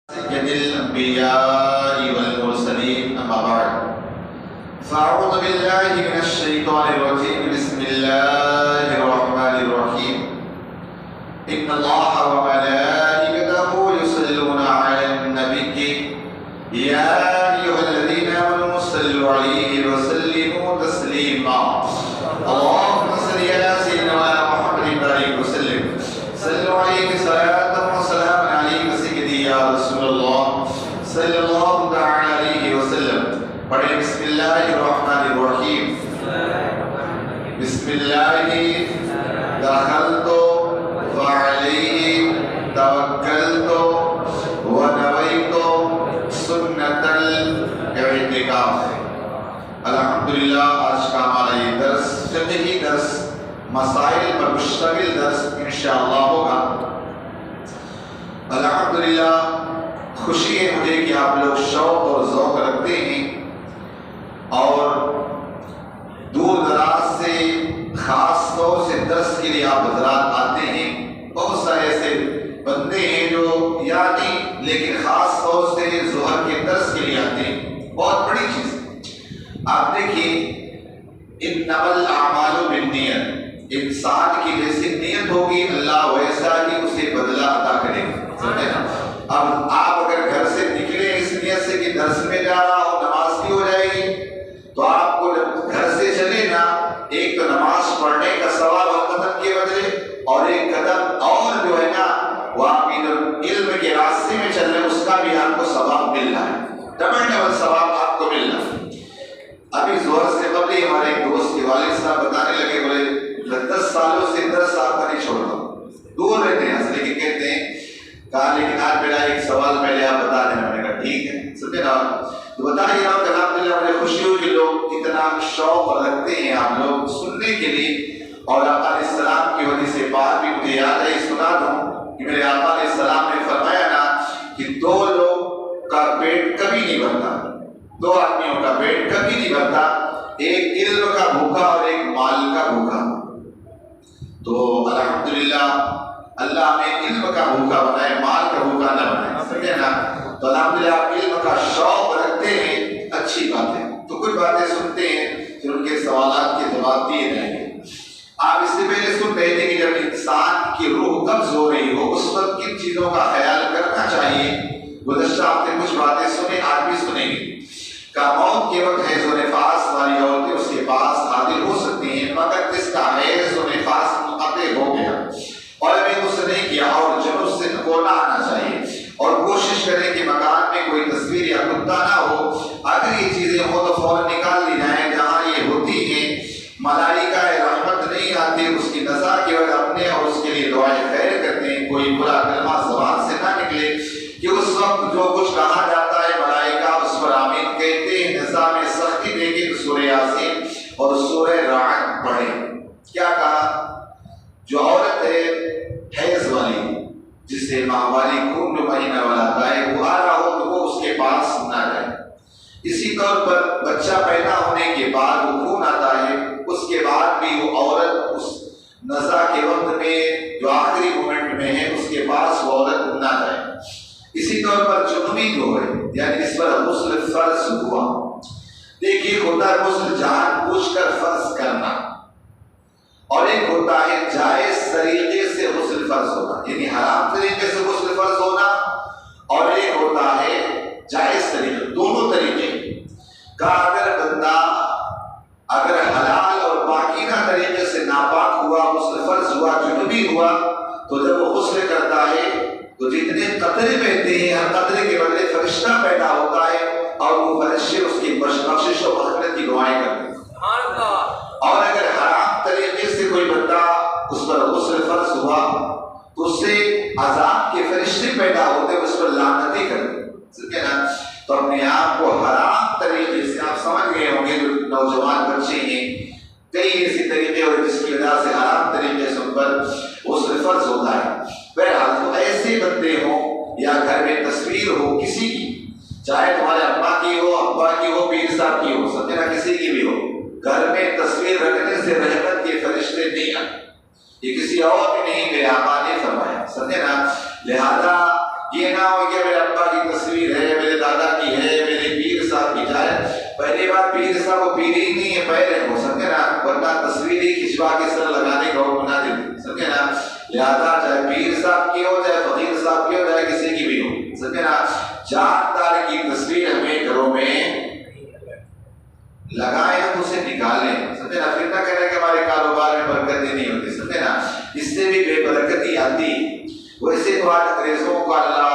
سيد الأنبياء والمرسلين أما بعد فأعوذ بالله من الشيطان الرجيم بسم الله الرحمن الرحيم إن الله وملائكته يصلون على النبي يا أيها الذين آمنوا صلوا عليه وسلموا تسليما اللهم صل على سيدنا محمد وعلى وسلم صلوا عليه صلاة وسلام عليك سيدي يا رسول الله صلى الله تعالى عليه وسلم پڑھیں بسم اللہ الرحمن الرحیم بسم اللہ دخلت وعلیہ توکلت ونویت سنت الاعتکاف۔ الحمدللہ آج کا ہمارا یہ درس فقہی درس مسائل پر مشتمل درس انشاءاللہ ہوگا۔ الحمدللہ خوشی ہے مجھے کہ آپ لوگ شوق اور ذوق رکھتے ہیں اور دور دراز سے خاص طور سے درس کے لیے آپ حضرات آتے ہیں۔ بہت سارے ایسے بندے ہیں جو یعنی لیکن خاص طور سے ظہر کے درس کے لیے آتے ہیں، بہت بڑی چیز ہے۔ آپ دیکھیے انما الاعمال بالنیت، انسان کی جیسی نیت ہوگی اللہ ویسا ہی اسے بدلہ عطا کرے گا، سمجھے نا؟ اب آپ اگر گھر سے نکلے اس نیت سے کہ درس میں جا رہا ہوں نماز بھی ہو جائے گی، تو آپ کو جب گھر سے چلے نا ایک تو نماز پڑھنے کا ثواب ہر قدم کے بدلے اور ایک قدم اور جو ہے نا وہ آپ کی علم کے راستے میں چل رہے ہیں اس کا بھی آپ کو ثواب مل رہا ہے، ڈبل ڈبل ثواب آپ کو مل رہا ہے۔ ابھی ظہر سے قبل ہی ہمارے ایک دوست کے والد صاحب بتانے لگے، بولے 10 سالوں سے درس آپ کا نہیں چھوڑتا، دور رہتے ہیں لیکن کہتے ہیں کہا لیکن آج میرا ایک سوال پہلے آپ بتا دیں۔ میں نے کہا ٹھیک ہے، سمجھے نا؟ تو بتا رہی ہوں کہ الحمدللہ مجھے خوشی ہوئی کہ لوگ اتنا شوق رکھتے ہیں آپ لوگ سننے کے لیے، اور آقا علیہ السلام کی حدیث سے بات بھی مجھے یاد ہے، سنا دوں کہ میرے آقا علیہ السلام نے فرمایا نا کہ 2 لوگ کا پیٹ کبھی نہیں بھرتا، 2 آدمیوں کا پیٹ کبھی نہیں بھرتا، ایک علم کا بھوکا اور ایک مال کا بھوکا۔ تو الحمدللہ اللہ ہمیں علم کا بھوکا بنائے، مال کا بھوکا نہ بنائے، سمجھے نا؟ تو الحمدللہ آپ علم کا شوق رکھتے ہیں، اچھی بات ہے۔ تو کچھ باتیں سنتے ہیں پھر ان کے سوالات کے جواب دیے جائیں گے۔ آپ اس سے پہلے سن رہے تھے کہ جب انسان کی روح قبض ہو رہی ہو اس وقت کن چیزوں کا خیال کرنا چاہیے۔ گزشتہ ہفتے کچھ باتیں سنیں، آج بھی سنیں گے۔ کہ موت کے وقت حیض و نفاس والی عورتیں اس کے پاس حاضر ہو سکتی ہیں مگر جس کا حیض و نفاس منقطع ہو گیا اور ابھی غسل نہیں کیا اور جنوب سے کو نہ آنا چاہیے، اور کوشش کریں کہ مکان میں کوئی تصویر یا کتا نہ ہو۔ اگر یہ چیزیں ہو تو فوراً نکال لی جائیں، جہاں یہ ہوتی ہیں ملائکہ رحمت نہیں آتی، اس کی نزا کی وجہ اپنے اور اس کے لیے دعائیں خیر کرتے ہیں، کوئی برا کلمہ زبان سے نہ نکلے کہ اس وقت جو کچھ کہا جاتا ہے ملائکہ اس پر آمین کہتے ہیں۔ نظام سختی دے کے سورہ یاسین اور سورہ رعد پڑھیں۔ کیا کہا؟ جو عورت ہے حیض والی جسے ماہواری خون جو مہینہ والا آتا ہے وہ آ رہا ہو تو وہ اس کے پاس نہ جائے۔ اسی طور پر بچہ پیدا ہونے کے بعد وہ خون آتا ہے، اس کے بعد بھی وہ عورت اس نزا کے وقت میں جو آخری مومنٹ میں ہے اس کے پاس وہ عورت نہ جائے۔ اسی طور پر جنوبی جو ہے یعنی اس پر غسل فرض ہوا، دیکھیے ہوتا ہے غسل جان بوجھ کر فرض کرنا، اور ایک ہوتا ہے جائز طریقے سے غسل فرض ہونا یعنی حرام طریقے سے غسل فرض ہونا، اور ایک ہوتا ہے جائز طریقے، دونوں طریقے کا۔ اگر بندہ اگر حلال اور پاکیزہ طریقے سے ناپاک ہوا غسل فرض ہوا جنوبی ہوا تو جب وہ غسل کرتا ہے تو جتنے قطرے بہتے ہیں ہر قطرے کے بدلے فرشتہ پیدا ہوتا ہے اور وہ فرشتے اس کی بخشش و مغفرت کی دعائیں کرتے ہیں۔ اور اگر حرام طریقے سے کوئی بندہ اس پر غسل فرض ہوا تو اس سے عذاب کے فرشتے پیدا ہوتے ہیں، اس پر لعنتیں کرتے ہیں، سمجھے نا؟ تو اپنے آپ کو حرام طریقے سے آپ سمجھ گئے ہوں گے، جو نوجوان بچے ہیں کئی ایسی طریقے اور جس کی وجہ سے حرام طریقے سے ان پر غسل فرض ہوتا ہے۔ بہرحال تو ایسے بندے ہوں یا گھر میں تصویر ہو کسی کی، چاہے تمہارے ابا کی ہو، ابا کی ہو، پیر صاحب کی ہو، سمجھے نا، کسی کی بھی ہو، گھر میں تصویر رکھنے سے رحمت کے فرشتے نہیں آتے، یہ کسی اور بھی نہیں، میرے آقا نے فرمایا، سمجھے نا؟ لہذا یہ نہ ہو کہ میرے ابا کی پیشوا کی سر لگانے کا حکم نہ دیتے، سمجھے نا؟ لہذا چاہے پیر صاحب کی ہو، چاہے فقیر صاحب کی ہو، چاہے کسی کی بھی ہو، سمجھے نا؟ چاند تارے کی تصویر ہمیں گھروں میں لگائیں، ہم اسے نکالیں، سمجھے نا؟ پھر نہ کہنا کہ ہمارے کاروبار میں برکتیں نہیں ہوتی، سمجھے نا؟ اس سے بھی بے برکتی آتی۔ ویسے تو آج انگریزوں کو اللہ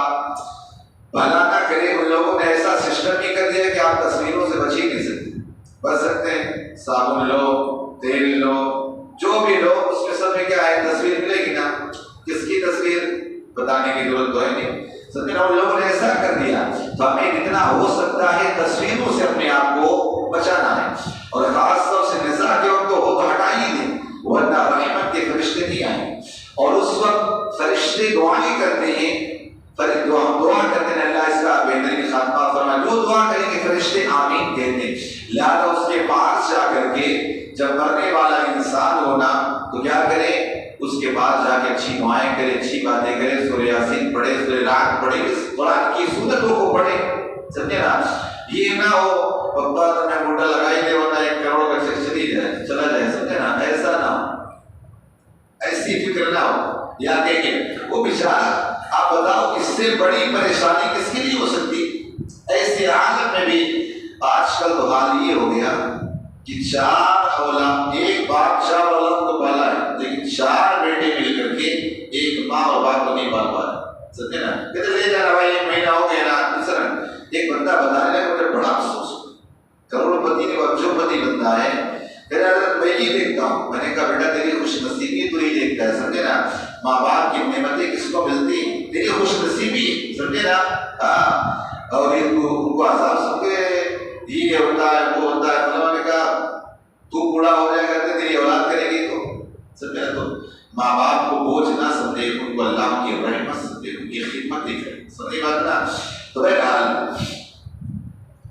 بھلا نہ کرے، ان لوگوں نے ایسا سسٹم ہی کر دیا کہ آپ تصویروں سے بچ ہی نہیں سکتے۔ بچ سکتے ہیں، صابن لو، تیل لو، جو بھی لو، اس میں سب میں کیا ہے؟ تصویر ملے گی نا۔ کس کی تصویر بتانے کی ضرورت تو ہے نہیں، سمجھے نا؟ ان لوگوں نے ایسا کر دیا۔ تو ہمیں جتنا ہو سکتا ہے تصویروں سے اپنے آپ کو بچانا ہے، اور خاص طور سے نساء کے وقت تو وہ تو ہٹا ہی دیں، ورنہ رحمت کے فرشتے نہیں آئیں۔ اور اس وقت فرشتے دعائیں کرتے ہیں، دعا کرتے ہیں اللہ اس کا بہترین خاتمہ فرما۔ جو دعا کریں گے فرشتے آمین کہتے ہیں۔ لہٰذا اس کے پاس جا کر کے جب مرنے والا انسان ہونا تو کیا کرے؟ اس کے پاس جا کے اچھی دعائیں کرے، اچھی باتیں کرے، سورہ یاسین پڑھے، سورہ رات پڑھے، اس قرآن کی سورتوں کو پڑھے، سمجھے نا؟ یہ نہ ہو پپا تو میں موٹا لگائی دے ورنہ 1 کروڑ کا چیک چلا جائے، سمجھے نا؟ ایسا نہ ہو، ایسی فکر نہ ہو۔ یا دیکھیں وہ بیچارہ، آپ بتاؤ اس سے بڑی پریشانی کس کے لیے ہو سکتی؟ ایسے عالم میں بھی آج کل تو حال یہ ہو گیا کہ 4 اولاد، ایک باپ 4 اولاد کو پالا ہے، لیکن 4 بیٹے مل کر کے ایک ماں اور باپ کو نہیں پال پا رہے، سمجھے نا؟ کہتے لے جا رہا بھائی 1 مہینہ ہو گیا نا۔ دوسرا ایک بندہ بتا رہا ہے، مجھے بڑا افسوس، کروڑ پتی جو پتی بندہ ہے، میں یہ دیکھتا ہوں، میں نے کہا بیٹا تیری خوش نصیبی تو ہی دیکھتا ہے، سمجھے نا؟ ماں باپ کی نعمتیں کس کو ملتی؟ تیری خوش نصیبی، سمجھے نا؟ اور یہ ان کو عذاب سب کے یہ ہوتا ہے، وہ ہوتا ہے، فلاں نے کہا تو بوڑھا ہو جائے گا تو تیری اولاد کرے گی، تو سمجھے نا؟ تو ماں باپ کو بوجھ نہ سمجھے، ان کو اللہ کی رحمت سمجھے، ان کی خدمت دکھائے، سمجھے بات نا؟ تو بہرحال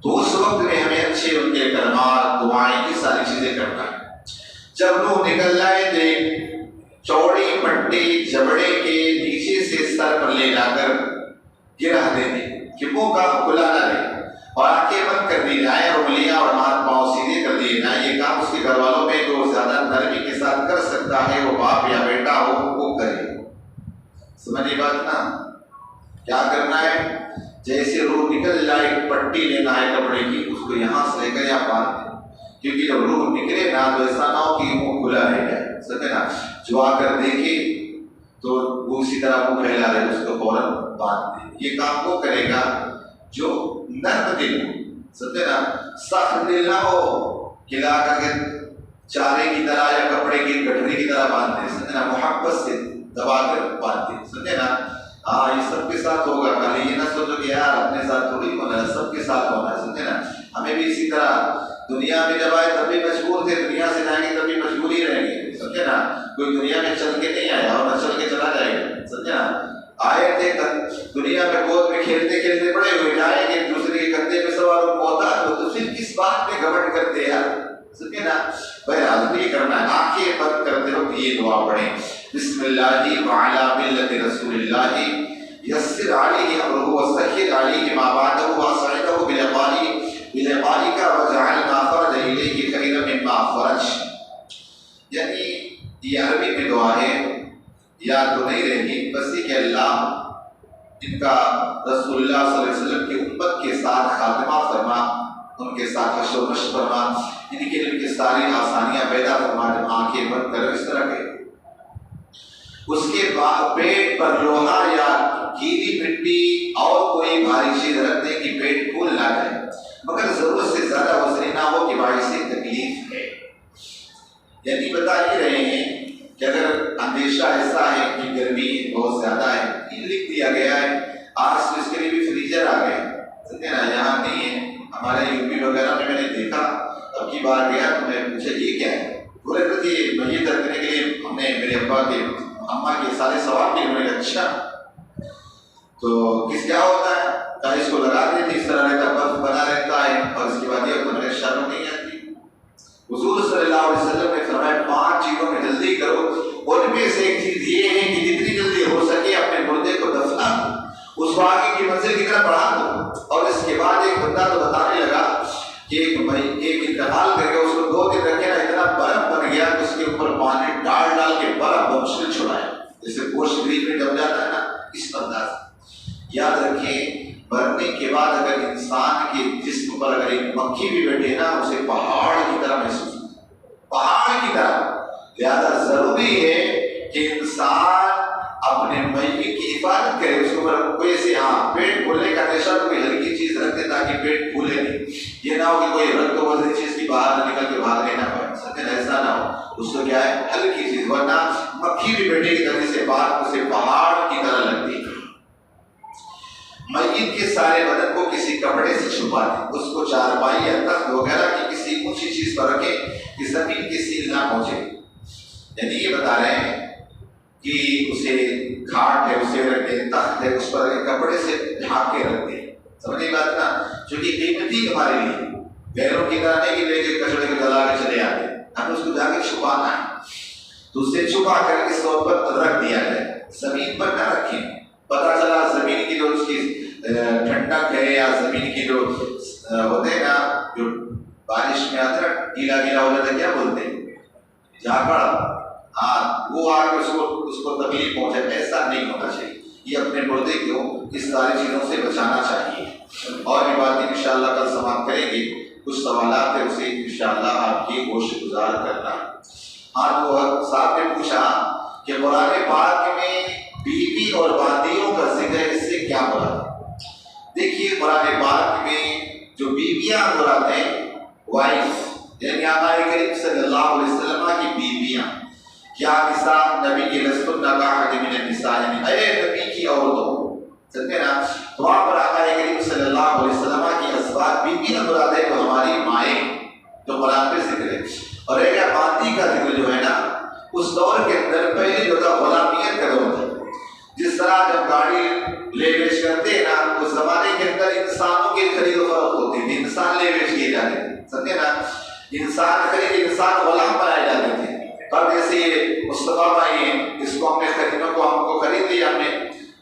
تو اس وقت میں ہمیں اچھے ان کے کلمات، دعائیں، یہ ساری چیزیں کرنا ہے۔ جب روح نکل جائے تو چوڑی پٹی جبڑے کے نیچے سے سر پر لے جا کر گرا دیتے کہ منہ کا کھلا نہ رہے، اور آنکھیں بند کر دی جائیں، اور انگلیاں اور ہاتھ پاؤں سیدھے کر دیے جائیں۔ یہ کام اس کے گھر والوں میں جو زیادہ نرمی کے ساتھ کر سکتا ہے، وہ باپ یا بیٹا ہو، وہ کرے۔ سمجھے بات نا؟ کیا کرنا ہے؟ جیسے روح نکل جائے، پٹی لینا ہے کپڑے کی، اس کو یہاں سے لے کر یہاں باندھ دیں، کیونکہ جب روح نکلے نا تو ایسا نہ ہو کہ منہ کھلا رہ جائے، سمجھے نا؟ جو آ کر دیکھے تو وہ اسی طرح منہ پھیلا رہے، اس کو فوراً باندھ دے۔ یہ کام وہ کرے گا جو نرم دل ہو، سمجھے نا؟ سخت دل نہ ہو کہ لا کر کے چارے کی طرح یا کپڑے کی گٹھری کی طرح باندھ دے، سمجھے نا؟ محبت سے دبا کر باندھ دے، سمجھے نا؟ ہاں یہ سب کے ساتھ ہوگا، خالی یہ نہ سوچو کہ یار اپنے ساتھ تھوڑی ہونا ہے، سب کے ساتھ ہونا ہے، سمجھے نا؟ ہمیں بھی اسی طرح دنیا میں جب آئے تب بھی مجبور تھے، دنیا سے جائیں گے تب بھی مجبور ہی رہیں گے، سمجھے نا؟ کوئی دنیا میں چل کے نہیں آیا اور نہ چل کے چلا جائے گا، سمجھے نا؟ آئے تھے دنیا میں گود میں کھیلتے کھیلتے بڑے ہوئے، جائیں گے دوسرے کے کندھے پہ سوار محتاج ہو تو پھر کس بات میں گھمنڈ کرتے ہیں یار، سمجھے نا؟ بہرحال یہ کرنا ہے، آنکھیں بند کرتے وقت یہ دعا پڑھیں، بسم اللہ وعلی ملت رسول اللہ یسر علیہ امرہ وسہل علیہ ما بعدہ واسعدہ بلقائک وجعل ما خرج الیہ خیرا مما خرج۔ یعنی یہ عربی میں دعا ہے، یاد تو نہیں رہی، بس یہ کہ اللہ ان کا رسول اللہ صلی اللہ علیہ وسلم کی امت کے ساتھ خاتمہ فرما، ان کے ساتھ حشر و نشر فرما، ان کے لیے ساری آسانیاں پیدا فرما۔ جب آنکھیں بند کرو اس طرح کے، اس کے بعد پیٹ پر لوہا یا گیلی مٹی اور کوئی بھاری چیز رکھ دیں کہ پیٹ پھول نہ جائے، مگر ضرورت سے زیادہ وزنی نہ ہو کہ باعث تکلیف ہے۔ یعنی بتا ہی رہے ہیں کہ اگر اندیشہ ایسا ہے کہ گرمی بہت زیادہ ہے، یہ لکھ دیا گیا ہے، آج تو اس کے لیے بھی فریزر آ گئے، سمجھے نا؟ یہاں نہیں ہے، ہمارے یو پی وغیرہ میں نے دیکھا، اب کی بار گیا تو میں پوچھا یہ کیا ہے، بولے کہ یہ میت رکھنے کے لیے ہم نے میرے ابا کے اماں کے سارے سوال کیے۔ میں نے کہا اچھا تو کس کیا ہوتا ہے؟ کہا اس کو لگا دیتے، اس طرح رہتا، برف بنا رہتا ہے، اور اس کے بعد یہ تو میرے شرم نہیں آتی۔ حضور صلی اللہ علیہ وسلم نے فرمایا 5 چیزوں میں جلدی کرو، ان میں سے ایک چیز یہ ہے کہ جتنی جلدی ہو سکے اپنے مردے کو دفنا دو، اس کو آگے کی منزل کی طرف بڑھا دو۔ اور اس کے بعد ایک بندہ تو بتانے لگا کہ ایک انتقال کر کے اس کو 2 دن رکھے نا، اتنا برف بن گیا کہ اس کے اوپر پانی ڈال ڈال کے برف بمشل چھڑایا، جیسے گوشت گریل میں جم جاتا ہے نا، اس انداز۔ یاد رکھیں مرنے کے بعد اگر انسان کے جسم پر اگر ایک مکھی بھی بیٹھے نا، اسے پہاڑ کی طرح محسوس ہوتا ہے، پہاڑ کی طرح۔ لہذا ضروری ہے کہ انسان اپنے میت کی حفاظت کرے، اس کو کوئی ایسے پیٹ پھولنے کا نشہ کوئی ہلکی چیز رکھ دے تاکہ پیٹ پھولے نہیں، یہ نہ ہو کہ کوئی رنگ وزنی چیز کی باہر نہ نکل کے بھاگنے نہ پائے، سمجھے، ایسا نہ ہو، اس کو کیا ہے ہلکی چیز، ورنہ مکھی بھی بیٹے کی طرح سے بات اسے پہاڑ کی طرح لگتی ہے۔ میت کے سارے بدن کو کسی کپڑے سے چھپا دیں، اس کو چارپائی یا تخت وغیرہ کی کسی اونچی چیز پر رکھیں کہ زمین کی سیل نہ پہنچے۔ یعنی یہ بتا رہے ہیں کہ اسے کھاٹ ہے، اسے رکھ دیں، تخت ہے، اس پر کپڑے سے ڈھانپ کے رکھ دیں، سمجھے بات نا، چونکہ قیمتی ہمارے لیے غیروں کی طرح نہیں کہ لے کے کچڑے کو جلا کے چلے آتے، ہمیں اس کو جا کے چھپانا ہے، تو اسے چھپا کر اس طور پر رکھ دیا جائے، زمین پر نہ رکھیں۔ پتا چلا زمین کی جو اس کی ٹھنڈک ہے یا زمین کی جو ہوتے ہیں نا، جو بارش میں آتا ہے گیلا گیلا ہو جاتا ہے، کیا بولتے ہیں، جھاکڑ، وہ آ کے اس کو تکلیف پہنچے، ایسا نہیں ہونا چاہیے۔ یہ اپنے مردے کو اس ساری چیزوں سے بچانا چاہیے۔ اور بھی باتیں انشاءاللہ کل سماعت کریں گے، کچھ سوالات ہیں اسے انشاءاللہ آپ کی گوش گزار کرنا۔ وہ صاحب نے پوچھا کہ قرآن پاک میں بیوی اور باندیوں کا ذکر، اس سے کیا مراد؟ دیکھیے قرآن پاک میں جو بیویاں مراد ہیں، وائف یعنی آقا کریم صلی اللہ علیہ وسلم کی بیویاں، کیا نساء نبی کی لستن کاحد من النساء، یعنی اے نبی کی عورتوں، سمجھے نا، تو وہاں پر آقا کریم صلی اللہ علیہ وسلم کی ازواج بیویاں مراد ہے، تو ہماری مائیں جو قرآن پہ ذکر ہے۔ اور ایک باندی کا ذکر جو ہے نا، اس دور کے اندر پہلے جو تھا غلامیت کا دور تھا، جس طرح جب گاڑی لے بیچ کرتے ہیں نا، اس زمانے کے اندر انسانوں کی خرید و فروخت ہوتی تھی، انسان لے بیچ کیے جاتے تھے، سمجھے نا، انسان خرید، انسان غلام بنائے جاتے تھے۔ اب جیسے یہ مصطفیٰ بھائی ہیں، اس کو ہم نے خریدوں کو ہم کو خرید لیا ہم نے،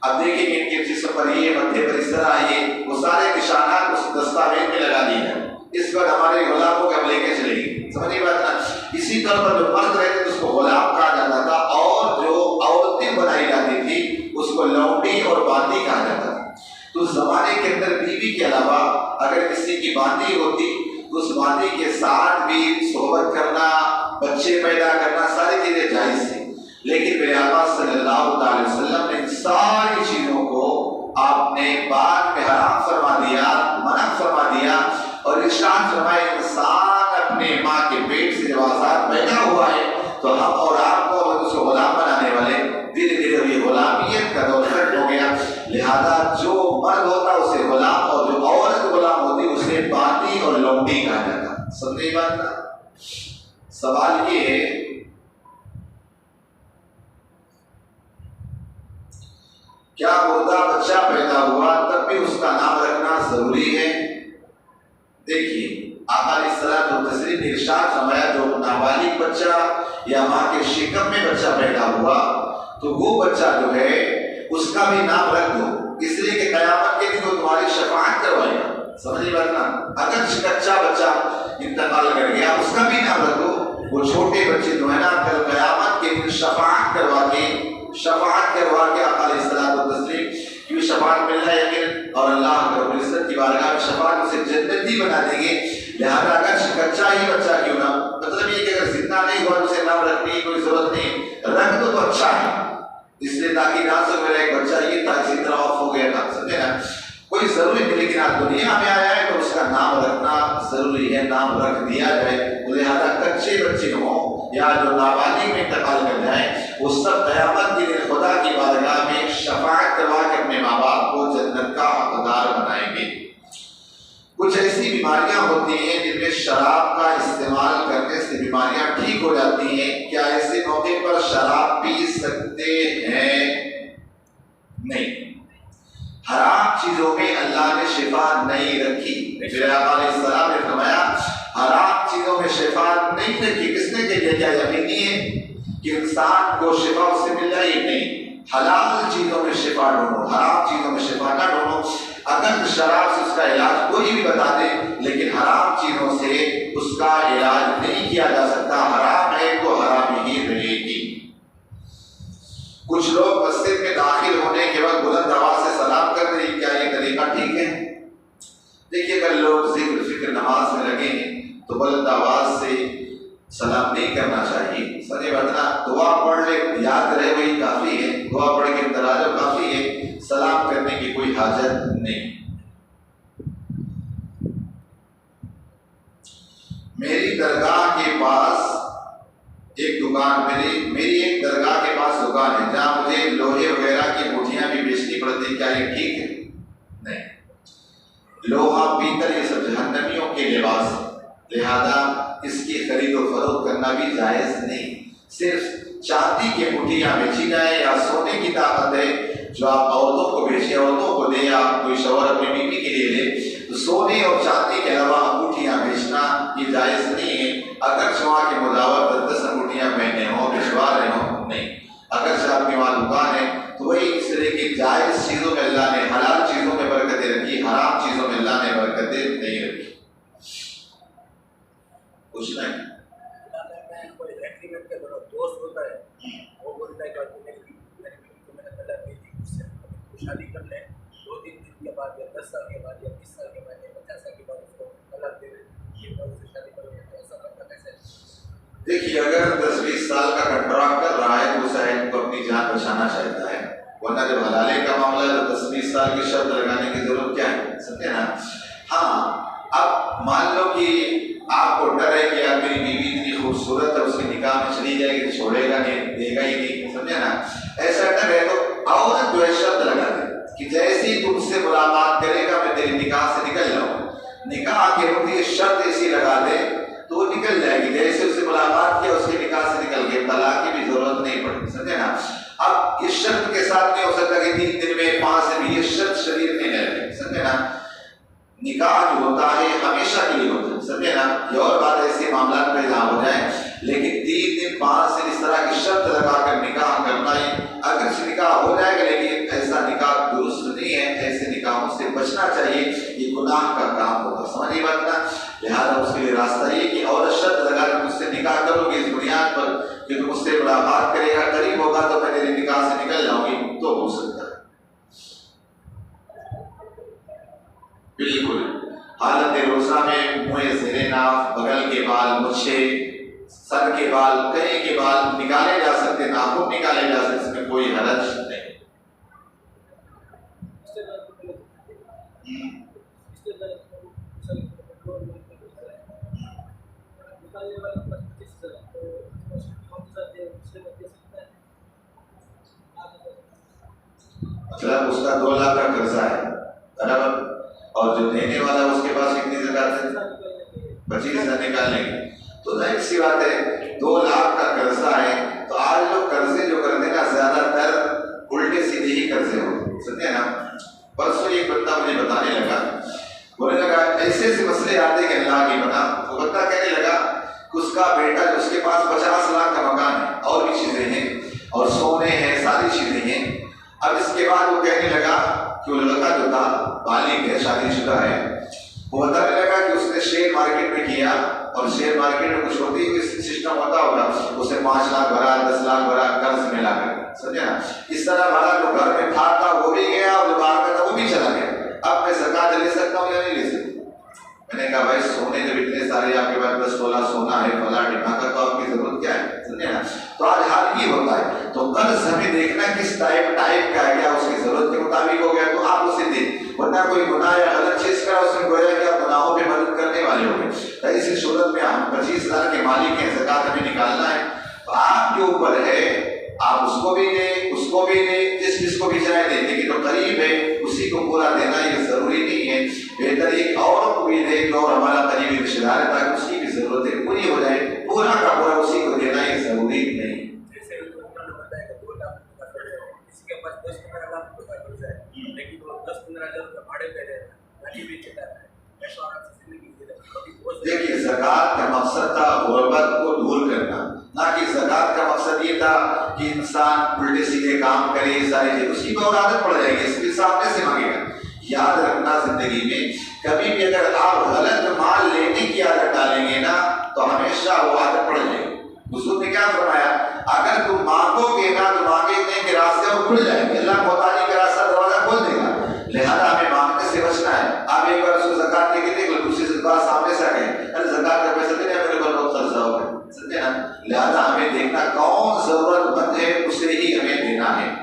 اب دیکھیں گے ان کے جسم پر یہ، متھے پر اس طرح یہ، وہ سارے نشانات اس دستاویز میں لگا دیے ہیں، اس پر ہمارے غلاموں کو ہم لے کے چلے گئے، سمجھے بات نا۔ اسی طور پر جو مرد رہتے تھے اس کو غلام کہا جاتا تھا، اور جو عورتیں بنائی جاتی تھی اس کو لونڈی اور باندی کہا جاتا تھا۔ تو اس زمانے کے اندر بیوی کے علاوہ اگر کسی کی باندی ہوتی تو اس باندی کے ساتھ بھی صحبت کرنا، بچے پیدا کرنا، ساری چیزیں جائز تھی، لیکن میرے آقا صلی اللہ علیہ وسلم نے ان ساری چیزوں کو آپ نے بعد میں حرام فرما دیا، منع فرما دیا، اور ارشاد فرمایا انسان اپنے ماں کے پیٹ سے جب آزاد پیدا ہوا ہے تو ہم اور آپ کو اس کو غلام بنانے والے، دھیرے دھیرے یہ غلامیت کا دور ختم ہو گیا۔ لہذا جو مرد ہوتا اسے غلام، اور جو عورت غلام ہوتی اسے باندی اور لونڈی کہا جاتا۔ سمجھے بات نا؟ سوال یہ ہے کیا مردہ بچہ پیدا ہوا تب بھی اس کا نام رکھنا ضروری ہے؟ دیکھیے آقا علیہ السلام تسلیم نے ارشاد فرمایا جو نابالغ بچہ یا ماں کے شکم میں بچہ پیدا ہوا تو وہ بچہ جو ہے اس کا بھی نام رکھ دو، اس لیے کہ قیامت کے دن وہ تمہاری شفاعت کروائے گا۔ سمجھے بات نا؟ اگر کچا بچہ انتقال کر گیا اس کا بھی نام رکھ دو، وہ چھوٹے بچے جو ہے نا کل قیامت کے دن شفاعت کروا کے آقا علیہ السلام تسلیم کی شفاعت مل جائے گی، اور اللہ رب العزت کی بارگاہ میں شفاعت اسے جنتی بنا دیں گے۔ لہذا اگر کچا ہی بچہ کیوں نہ، مطلب یہ کہ اگر زندہ نہیں ہوا اسے نام رکھنے کی کوئی ضرورت نہیں، رکھ دو تو اچھا ہے، اس لیے تاکہ نہ سب میرا ایک بچہ یہ تھا اسی طرح آف ہو گیا تھا، سمجھے نا، کوئی ضروری نہیں، لیکن آپ دنیا میں آیا ہے تو اس کا نام رکھنا ضروری ہے، نام رکھ دیا جائے۔ لہذا کچے بچے ہوں یا جو نابالغ میں انتقال کر جائیں وہ سب قیامت کے دن خدا کی بارگاہ میں شفاعت کروا کے اپنے ماں باپ کو جنت کا حقدار بنائیں گے۔ کچھ ایسی بیماریاں ہوتی ہیں جن میں شراب کا استعمال کرنے سے بیماریاں ٹھیک ہو جاتی ہیں، کیا ایسے موقع پر شراب پی سکتے ہیں؟ نہیں، حرام چیزوں میں اللہ نے شفا نہیں رکھی۔ میرے آقا علیہ السلام نے فرمایا حرام چیزوں میں شفا نہیں رکھی، کس نے کہا؟ کیا یقینی ہے کہ انسان کو شفا اس سے مل جائے؟ نہیں، حلال چیزوں میں شفا ڈھونڈو، حرام چیزوں میں شفا نہ ڈھونڈو۔ اگر شراب سے اس کا علاج کوئی بھی بتا دے لیکن حرام چیزوں سے اس کا علاج نہیں کیا جا سکتا، حرام ہے تو حرام ہی رہے گی۔ کچھ لوگ مسجد میں داخل ہونے کے وقت بلند آواز سے سلام کر رہے ہیں، کیا یہ طریقہ ٹھیک ہے؟ دیکھیے اگر لوگ ذکر فکر نماز میں لگے ہیں تو بلند آواز سے سلام نہیں کرنا چاہیے، سمجھے بتنا، دعا پڑھ لے یاد رہے وہی کافی ہے، دعا پڑھ کے تراجو کافی ہے، سلام کرنے کی کوئی حاجت نہیں۔ میری درگاہ کے پاس ایک دکان میری ایک درگاہ کے پاس دکان ہے جہاں مجھے لوہے وغیرہ کی مٹھیاں بھی بیچنی پڑتی، کیا یہ ٹھیک ہے؟ نہیں، لوہا پیتل یہ سب جہنمیوں کے لباس ہے، لہذا اس کی خرید و فروخت کرنا بھی جائز نہیں۔ صرف چاندی کی مٹھیاں بیچی جائے یا سونے کی طاقت ہے جو آپ عورتوں کو بیچے، عورتوں کو دے یا کوئی شوہر اپنی بیوی کے لیے دے، تو سونے اور چاندی کے علاوہ انگوٹھیاں بیچنا یہ جائز نہیں ہے۔ اگر شما کے مداوت 10 انگوٹھیاں پہنے ہوں بھجوا رہے ہوں نہیں، اگر سے آپ کی وہاں دکان ہے تو وہی اس طرح کی جائز چیزوں میں اللہ نے، حلال چیزوں میں برکتیں رکھی، حرام چیزوں میں اللہ نے برکتیں نہیں رکھی۔ کچھ نہیں، دوست ہوتا ہے وہ بولتا ہے کہ شادی کر لیں، 2-3 دن کے بعد یا 10 سال کے بعد یا 20 سال کے بعد یا 50 سال کے بعد اس کو طلاق دے دیں، یہ سے شادی کرو گے، ایسا کرتا کیسے؟ دیکھیے اگر 10-20 سال کا کنٹریکٹ کر رہا ہے تو شاید کو اپنی جان بچانا چاہتا ہے، ورنہ جب حلالے کا معاملہ ہے تو 10-20 سال کی شرط لگانے کی ضرورت کیا ہے؟ سمجھے نا؟ ہاں اب مان لو کہ آپ کو ڈر ہے کہ یار میری بیوی اتنی خوبصورت ہے، اس کے نکاح میں چلی جائے گی، چھوڑے گا نہیں، دے گا ہی نہیں، سمجھے نا؟ ایسا ڈر ہے تو عورت جو ہے شرط لگا دے کہ جیسی تم سے ملاقات کرے گا میں تیرے نکاح سے نکل جاؤں، نکاح کے وقت یہ شرط ایسی لگا دے تو وہ نکل جائے گی، جیسے اس سے ملاقات کیا اس کے نکاح سے نکل گئے، طلاق کی بھی ضرورت نہیں پڑی، سمجھے نا؟ اب اس شرط کے ساتھ نہیں ہو سکتا کہ 3 دن میں 5 دن میں، یہ شرط شریعت میں نہیں ہے، سمجھے نا؟ نکاح جو ہوتا ہے ہمیشہ کے لیے ہوتا ہے، سمجھے نا؟ یہ اور بات ایسے معاملات میں جہاں ہو جائیں، لیکن 3 دن 5 دن اس طرح کی شرط لگا کر نکاح کرنا ہی، اگر سے نکاح ہو جائے گا لیکن ایسا نکاح درست نہیں ہے، ایسے نکاحوں سے بچنا چاہیے، یہ گناہ کا کام ہوگا، سمجھیے بات نا؟ لہٰذا اس کے لیے راستہ یہ کہ عورت شرط لگا کر مجھ سے نکاح کرو گی اس بنیاد پر کہ تم مجھ سے ملاقات کرے گا، قریب ہوگا تو میں تیرے نکاح سے نکل جاؤں گی، تو ہو سکتا ہے۔ بالکل حالت روزہ میں منہ زیر ناف، بغل کے بال، مچھے، سر کے بال، کہیں کے بال نکالے جا سکتے، ناخن نکالے جا سکتے، اس میں کوئی حرج نہیں۔ مطلب اس کا 2 لاکھ کا قرضہ ہے برابر، اور جو دینے والا اس کے پاس کتنی زکات ہے؟ 25,000 نکالیں گے، تو ظاہر سی بات ہے 2 لاکھ کا قرضہ ہے، تو آج لوگ قرضے جو کرتے ہیں نا زیادہ تر الٹے سیدھے ہی قرضے ہوتے، سمجھے نا؟ پرسوں ایک بندہ مجھے بتانے لگا، بولنے لگا ایسے ایسے مسئلے آتے کہ اللہ کی بنا، وہ بندہ کہنے لگا کہ اس کا بیٹا جو اس کے پاس 50 لاکھ کا مکان ہے اور بھی چیزیں ہیں اور سونے ہیں، ساری چیزیں ہیں، اب اس کے بعد وہ کہنے لگا کہ وہ لڑکا جو تھا بالغ ہے، شادی شدہ ہے، وہ بتانے لگا کہ اس نے شیئر مارکیٹ میں کیا، اور شیئر مارکیٹ میں کچھ ہوتی ہے سسٹم ہوتا ہوگا، اس نے 5 لاکھ بھرا، 10 لاکھ بھرا، قرض میں لا کر، سمجھے نا؟ اس طرح بھرا جو گھر میں تھا وہ بھی گیا اور جو باہر کا تھا وہ بھی چلا گیا۔ اب میں زکات لے سکتا ہوں یا نہیں لے سکتا؟ میں نے کہا بھائی سونے جب اتنے سارے آپ کے پاس 10 تولہ سونا ہے، فلاں ڈھمکا کا، تو آپ کی ضرورت کیا ہے؟ سمجھے نا؟ تو آج حال یہ ہوتا ہے، تو قرض ہمیں دیکھنا کس ٹائپ کا ہے، کیا اس کی ضرورت کے مطابق ہو گیا تو آپ اسے دیں، ورنہ کوئی گناہ یا غلط چیز کرا اس میں گویا کہ آپ گناہوں پہ مدد کرنے والے ہو گئے۔ اسی صورت میں ہم 25,000 کے مالک ہیں، زکات ہمیں نکالنا ہے، تو آپ کے اوپر ہے، آپ اس کو بھی دیں، اس کو بھی دیں، جس کو بھی چاہے دیں، لیکن جو قریب ہے اسی کو پورا دینا یہ ضروری نہیں ہے، بہتر ایک اور کو بھی دے جو ہمارا قریبی رشتہ دار ہے تاکہ اس کی بھی ضرورتیں پوری ہو جائے، پورا کا پورا اسی کو دینا یہ ضروری نہیں۔ جیسے کسی کے پاس 10-15 لاکھ روپے کا قرض ہے لیکن وہ 10-15 ہزار روپے بھاڑے پہ رہتا ہے، گاڑی بھی چلاتا ہے، ایسا آرام سے زندگی جی رہا ہے۔ دیکھیے زکوٰۃ کا مقصد تھا غربت کو دور کرنا، نہ کہ زکوٰۃ کا مقصد یہ تھا کہ انسان الٹے سیدھے کام کرے، ساری چیز اس کی تو عادت پڑ جائے گی، اس کے سامنے سے مانگے گا۔ یاد رکھنا زندگی میں کبھی بھی اگر آپ غلط مال لینے کی عادت ڈالیں گے نا تو ہمیشہ وہ عادت پڑ جائے گی۔ حضور نے کیا فرمایا، اگر تم مانگو گے نا تو مانگنے کے راستے وہ کھل جائیں گے، اللہ محتاجی کا راستہ دروازہ کھول دے گا۔ لہذا ہمیں مانگنے سے بچنا ہے۔ آپ ایک بار اس کو زکات دے کے دیکھ لو، دوسری بار سامنے سے آ گئے ارے زکات کا پیسہ دینے میرے کو بہت خرچہ ہو گیا، سمجھے نا۔ لہذا ہمیں دیکھنا کون ضرورت مند ہے اسے ہی ہمیں دینا ہے۔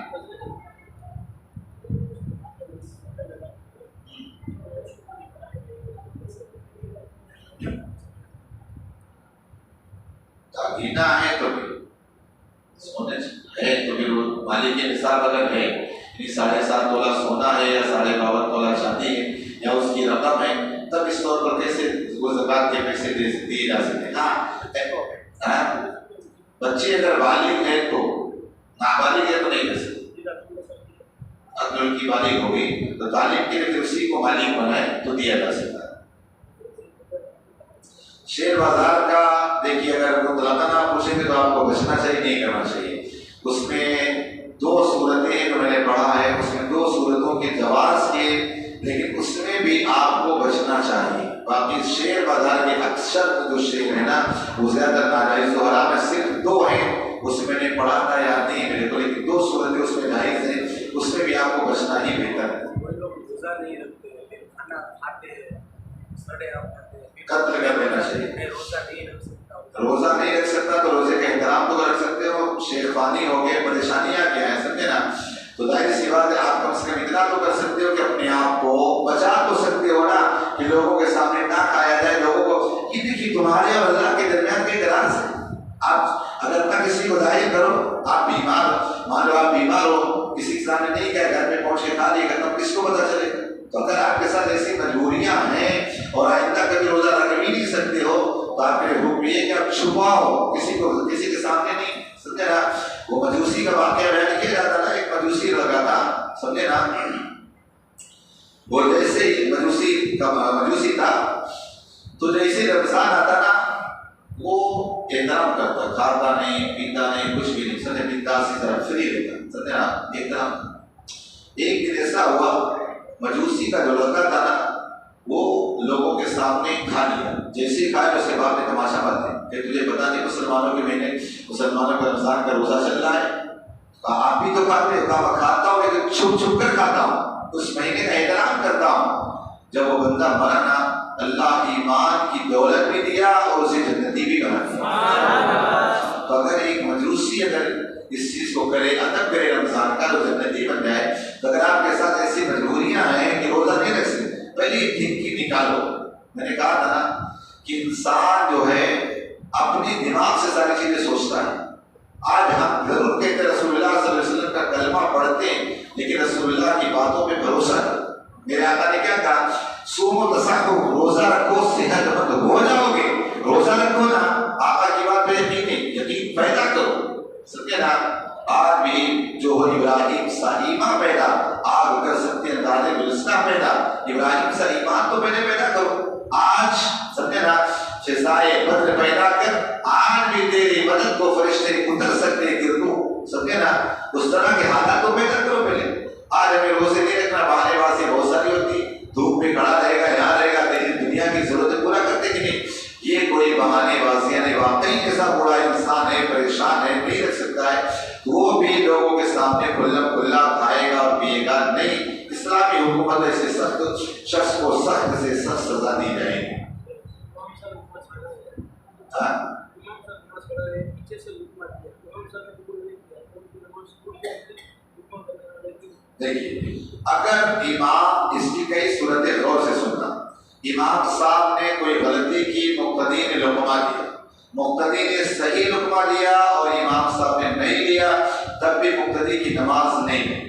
گینا ہے تو سونے ہے تو پھر وہ مالک کے نصاب اگر ہے 7.5 تولہ سونا ہے یا 52.5 تولہ چاندی ہے یا اس کی رقم ہے، تب اس طور پر کیسے وہ زکات کے پیسے دیے جا سکتے ہیں۔ ہاں بچے اگر بالغ ہے تو، نابالغ ہے تو نہیں کر سکتے۔ عقل کی بالغ ہوگی تو تعلیم کے لیے اسی کو مالک بنائے تو دیا جا سکتا ہے۔ شیئر بازار کا دیکھیے اگر مطلقاً آپ پوچھیں گے تو آپ کو بچنا چاہیے، نہیں کرنا چاہیے۔ اس میں 2 صورتیں جو میں نے پڑھا ہے، اس میں 2 صورتوں کے جواز کے، لیکن اس میں بھی آپ کو بچنا چاہیے۔ باقی شیئر بازار کے اکثر جو شیئر ہیں نا وہ زیادہ ناجائز و حرام ہے، صرف 2 ہیں، اس میں نے پڑھا تھا یاد نہیں میرے کو، لیکن 2 صورتیں اس میں جائز ہیں، اس میں بھی آپ کو بچنا ہی بہتر ہے۔ قتل کر دینا چاہیے۔ روزہ نہیں رکھ سکتا تو روزے کا احترام تو رکھ سکتے ہو، شیخ فانی ہو گئے، پریشانیاں کیا ہیں سمجھے نا، تو ظاہر سی بات ہے آپ کم سے کم اتنا تو کر سکتے ہو کہ اپنے آپ کو بچا تو سکتے ہو نا، کہ لوگوں کے سامنے نہ کھایا جائے، لوگوں کو کہ دیکھیے تمہارے اور اللہ کے درمیان کے راز ہے۔ آپ اگر نہ کسی کو ظاہر کرو، آپ بیمار مان لو آپ بیمار ہو، کسی کے سامنے نہیں کیا گھر میں پہنچ کے کھا لے گا، تب کس کو پتا چلے گا؟ تو اگر آپ کے ساتھ ایسی مجبوریاں ہیں اور آئندہ کبھی روزہ رکھ بھی نہیں سکتے ہو تو آپ کے حکم یہ ہے کہ آپ چھپاؤ، کسی کے سامنے نہیں، سمجھے نا۔ وہ مجوسی کا واقعہ بیان کیا جاتا نا، ایک مجوسی لگا تھا، سمجھے نا، وہ جیسے ہی مجوسی تھا تو جیسے رمضان آتا نا وہ احترام کرتا، کھاتا نہیں پیتا نہیں کچھ بھی نہیں، سمجھے، بنداس کی طرف فری رہتا، سمجھے نا، احترام۔ ایک دن ایسا ہوا مجوسی کا جو لڑکا تھا نا وہ لوگوں کے سامنے کھا لیا، جیسے ہی کھایا اس کے بعد میں تماشا بات ہے کہ تجھے پتا نہیں مسلمانوں کے مہینے، مسلمانوں کا رمضان کا روزہ چل رہا ہے، کہا آپ بھی تو کھاتے ہو، کہا کھاتا ہوں لیکن چھپ چھپ کر کھاتا ہوں، اس مہینے کا احترام کرتا ہوں۔ جب وہ بندہ مرا نا اللہ ایمان کی دولت بھی دیا اور اسے جنتی بھی بنا دیا۔ تو اگر ایک مجوسی اگر اس چیز کو کرے، ادب کرے رمضان کا، تو جنتی بن جائے۔ تو اگر آپ کے ساتھ ایسی مجبوریاں ہیں کہ روزہ نہیں رکھ سکتے، پہلے ایک ٹھیک نکالو۔ میں نے کہا تھا نا کہ انسان جو ہے اپنے دماغ سے ساری چیزیں سوچتا ہے۔ آج ہم ضرور کہتے رسول اللہ صلی اللہ علیہ وسلم کا کلمہ پڑھتے ہیں لیکن رسول اللہ کی باتوں پہ بھروسہ نہیں۔ میرے آقا نے کیا کہا، صوموا تصححوا، روزہ رکھو صحت مند ہو جاؤ گے۔ روزہ رکھو نا، آقا کی بات پہ یقین پیدا کرو، سمجھے نا۔ آج بھی جو ابراہیم سا ایمان پیدا، آگ کر سکتے ہیں دانے گلستہ پیدا، ابراہیم سا ایمان تو پہلے پیدا کرو۔ آج سمجھے نا فضائے بدر پیدا کر، آج بھی تیری مدد کو فرشتے اتر سکتے ہیں گردوں، سمجھے نا، اس طرح کے حالات تو پیدا کرو پہلے۔ آج ہمیں روزے نہیں رکھنا، بہانے بازی بہت ساری ہوتی، دھوپ میں کھڑا رہے گا، یہاں رہے گا، تیری دنیا کی ضرورتیں پورا کرتے کہ نہیں، یہ کوئی بہانے بازیاں نہیں۔ واقعی ایسا بڑا انسان ہے، پریشان ہے، نہیں رکھ سکتا ہے، وہ بھی لوگوں کے سامنے کھلا کھلا کھائے گا اور پیے گا نہیں۔ اسلامی حکومت ایسے سخت شخص کو سخت سے سخت سزا دی جائے گی۔ دیکھیے اگر امام، اس کی کئی صورتیں غور سے سننا، امام صاحب نے کوئی غلطی کی، مقتدی نے لقمہ دیا، مقتدی نے صحیح لقمہ دیا اور امام صاحب نے نہیں لیا، تب بھی مقتدی کی نماز نہیں ہے۔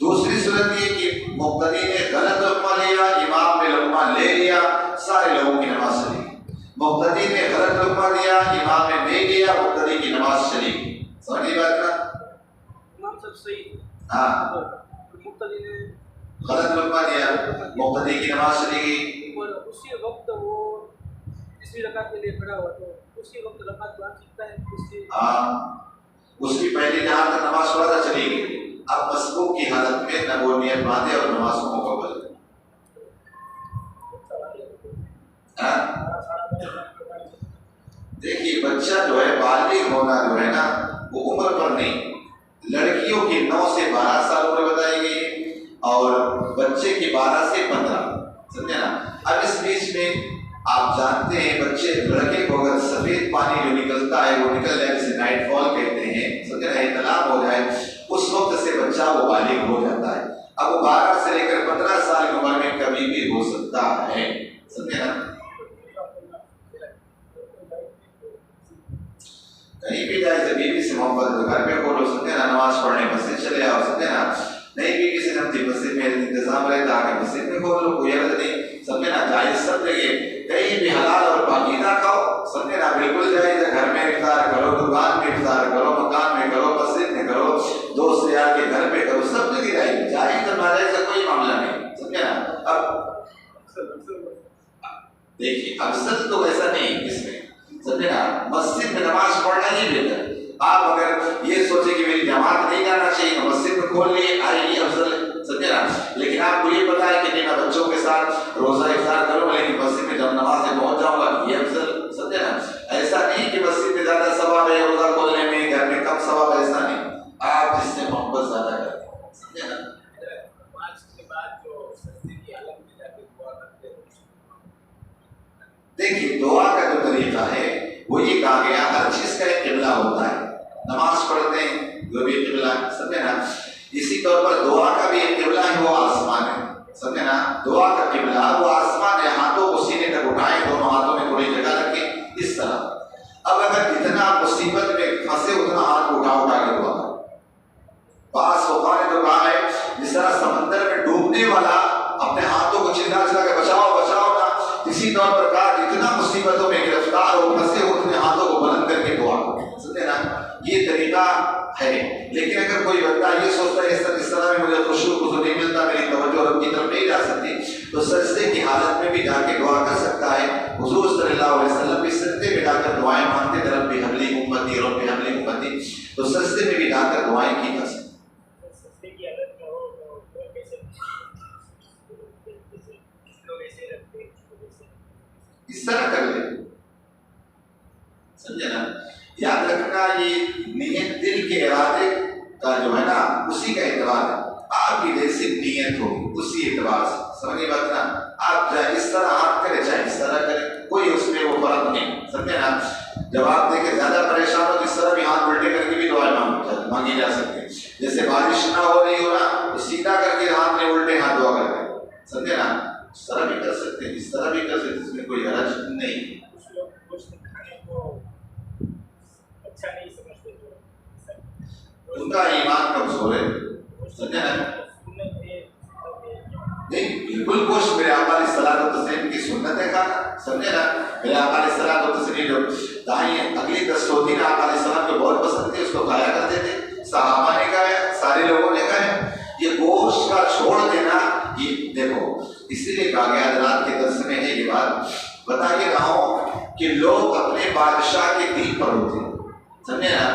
دوسری صورت یہ کہ مقتدی نے غلط لقمہ لیا، امام نے لقمہ لے لیا، سارے لوگوں کی نماز چلی گئی۔ مقتدی نے غلط لقمہ لیا، امام نے نہیں لیا، مقتدی کی نماز چلی گئی۔ سمجھ بات نا؟ امام صاحب صحیح، ہاں، مقتدی نے غلط لقمہ دیا، مقتدی کی نماز چلی گئی، اور اسی وقت وہ تیسری رکعت کے لیے کھڑا ہوا تو اسی وقت رکعت باندھ سکتا ہے۔ ہاں، اس کی پہلی جہاں تک نماز پڑھا تھا چلی گئی، اب مسبوق کی حالت میں نہ وہ نیت باندھے اور نماز کو مکمل۔ بچہ جو ہے بالغ ہونا جو ہے نا وہ عمر پر نہیں، لڑکیوں کی 9 سے 12 سال عمر بتائی گئی ہے اور بچے کی 12 سے 15، سمجھے نا۔ اب اس بیچ میں آپ جانتے ہیں بچے لڑکے کو اگر سفید پانی جو نکلتا ہے وہ نکل جائے جسے نائٹ فال کہتے ہیں، سمجھے نا، احتلام ہو جائے، اس وقت سے بچہ وہ بالغ ہو جاتا ہے۔ اب وہ 12 سے لے کر 15 سال کی عمر میں کبھی بھی ہو سکتا ہے، سمجھے نا۔ کہیں بھی جائے بیوی سے محبت گھر پہ کھولو، سمجھے نا، نماز پڑھنے مسجد چلے آؤ، سمجھے نا، نہیں بیوی سے نمتی مسجد میں انتظام رہتا ہے مسجد میں کھول لو، کوئی حرج نہیں، سمجھے نا، جائز سب جگہ، کہیں بھی حلال اور پاکیزہ کھاؤ، سمجھے نا، بالکل جائز ہے، گھر میں افطار کرو، دکان میں افطار کرو، مکان میں کرو، مسجد میں کرو، دوست یار کے گھر پہ کرو، سب جگہ جائز، جائز اور ناجائز کا کوئی معاملہ نہیں، سمجھے نا۔ اب دیکھیے افضل تو ایسا نہیں اس میں، سمجھے نا، مسجد میں نماز پڑھنا ہی بہتر۔ آپ اگر یہ سوچیں کہ میری جماعت نہیں جانا چاہیے، مسجد میں کھول لیے آئے یہ افضل ہے، سمجھے نا، لیکن آپ کو یہ پتا ہے کہ میں بچوں کے ساتھ روزہ افطار کروں لیکن مسجد میں جب نماز سے پہنچ جاؤں گا یہ افضل، سمجھے نا۔ ایسا نہیں کہ مسجد میں زیادہ ثواب ہے روزہ کھولنے میں، گھر میں کم ثواب ہے، ایسا نہیں، آپ جس سے محبت زیادہ کرتے ہیں، سمجھے نا۔ دیکھیے دعا کا جو طریقہ ہے وہ یہ کہا گیا ہر چیز کا ایک قبلہ ہوتا ہے، نماز پڑھتے ہیں جو بھی قبلہ ہے، سمجھے نا، اسی طور پر دعا کا بھی ایک قبلہ ہے وہ آسمان ہے، سمجھے نا، دعا کا قبلہ وہ آسمان ہے، ہاتھوں کو سینے تک اٹھائیں، دونوں ہاتھوں میں تھوڑی جگہ رکھیں اس طرح۔ اب اگر جتنا مصیبت میں پھنسے اتنا ہاتھ کو اٹھا کے دعا کریں۔ بعض فقہاء نے تو کہا ہے جس طرح سمندر میں ڈوبنے والا اپنے ہاتھوں کو چلا کے بچاؤ بچاؤ نا، اسی طور پر کہا جتنا مصیبتوں میں گرفتار ہو پھنسے ہو اپنے ہاتھوں کو بلند کر کے دعا کرو، سمجھے نا، یہ طریقہ ہے۔ لیکن اگر کوئی بندہ یہ سوچتا ہے اس طرح میں مجھے خشوع کو نہیں ملتا، میری توجہ رب کی طرف نہیں جا سکتی، تو سجدے کی حالت میں بھی جا کے دعا کر سکتا ہے۔ حضور صلی اللہ علیہ وسلم بھی سجدے میں جا کر دعائیں مانگتے تھے، رب حب لی امتی رب حب لی امتی، تو سجدے میں بھی جا کر دعائیں کی جا سکتی۔ اس طرح کر لیں، سمجھے نا، یاد رکھنا یہ نیت دل کے ارادے کا جو ہے نا اسی کا اعتبار ہے، آپ کی جیسی نیت ہو اسی اعتبار سے، سمجھے بات نا، آپ چاہے اس طرح ہاتھ کرے چاہے اس طرح کرے کوئی اس میں وہ فرق نہیں، سمجھے نا۔ جب آپ دیکھیں زیادہ پریشان ہو اس طرح بھی ہاتھ الٹے کر کے بھی دعائیں مانگی جا سکتی ہے، جیسے بارش نہ ہو رہی ہو نا تو سیدھا کر کے ہاتھ میں الٹے ہاتھ دعا کرتے ہیں، سمجھے نا، اس طرح بھی کر سکتے ہیں اس طرح بھی کر سکتے ہیں، اس میں کوئی حرج نہیں۔ ان کا ایمان کمزور ہے، سمجھے نا، نہیں بالکل گوشت میرے آقا علیہ الصلوۃ والتسلیم کی سنت ہے کھانا، سمجھے نا، میرے آقا علیہ الصلوۃ والتسلیم جو دائیں اگلی 10 روٹی آقا علیہ السلام کو بہت پسند تھی، اس کو کھایا کرتے تھے، صحابہ نے کہا، سارے لوگوں نے کہا، یہ گوشت کا چھوڑ دینا، یہ دیکھو اسی لیے کہا گیا حضرات کے درس میں ہے یہ بات بتا کے رہا ہوں کہ لوگ اپنے بادشاہ کے دین پر ہوتے ہیں، سمجھے نا،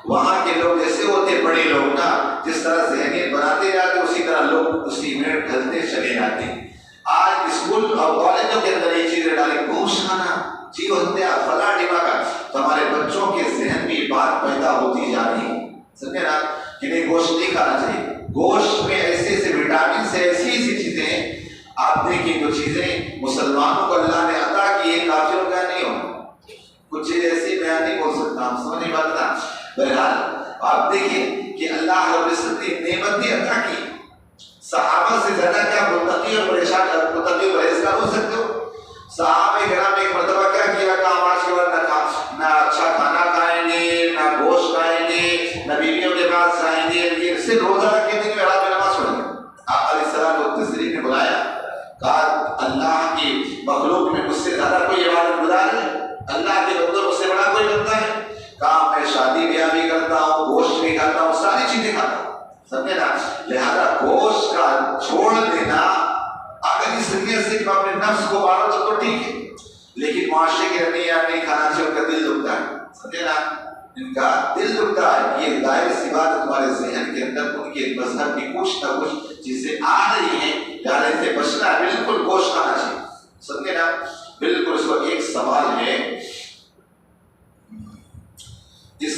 وہاں کے لوگ جیسے ہوتے بڑے لوگ نا، جس طرح ذہنیت بناتے جاتے اسی طرح لوگ اسی میں ڈھلتے چلے جاتے ہیں۔ آج اسکول اور کالجوں کے اندر یہ چیزیں ڈالیں، گوشت کھانا، جیو ہتیا، فلاں ڈماغا، تو ہمارے بچوں کے ذہن میں بات پیدا ہوتی جا رہی ہے، سمجھے نا، کہ نہیں گوشت نہیں کھانا چاہیے۔ گوشت میں ایسے ایسے وٹامن سے ایسی چیزیں ہیں، آپ دیکھیں جو چیزیں مسلمانوں کو اللہ نے عطا کی ہے کافروں کا نہیں ہو، کچھ چیز ایسی میں نہیں بول سکتا، ہم سمجھ نہیں پاتا۔ بہرحال آپ دیکھیں کہ اللہ رب العزت نے نعمتیں عطا کی، صحابہ سے زیادہ کیا متقی اور پرہیزگار ہو سکتے ہو؟ صحابہ کرام ایک مرتبہ کیا کیا، کہا آج کے بعد نہ اچھا کھانا کھائیں گے، نہ گوشت کھائیں گے، نہ بیویوں کے پاس جائیں گے، صرف روزہ رکھیں گے، رات میں نماز پڑھیں گے۔ آپ علیہ السلام کو تشریف نے بلایا، کہا اللہ کی مخلوق میں مجھ سے زیادہ کوئی عبادت گزار ہے؟ اللہ کے بندوں مجھ سے بڑا کوئی بندہ ہے؟ کہا میں شادی بیاہ بھی کرتا ہوں، گوشت بھی کھاتا ہوں، ساری چیزیں کھاتا ہوں، سمجھے نا، لہذا گوشت کا چھوڑ دینا اگر اس نیت سے کہ میں اپنے نفس کو ماروں تو ٹھیک ہے، لیکن معاشرے کے رویہ نہیں کھانا چاہیے، ان کا دل دکھتا ہے، سمجھے نا، ان کا دل دکھتا ہے، یہ ظاہر سی بات تمہارے ذہن کے اندر ان کے مذہب کی کچھ نہ کچھ چیزیں آ رہی ہیں، یار اس سے بچنا ہے، بالکل گوشت کھانا چاہیے، سمجھے نا، بالکل۔ اس کو ایک سوال ہے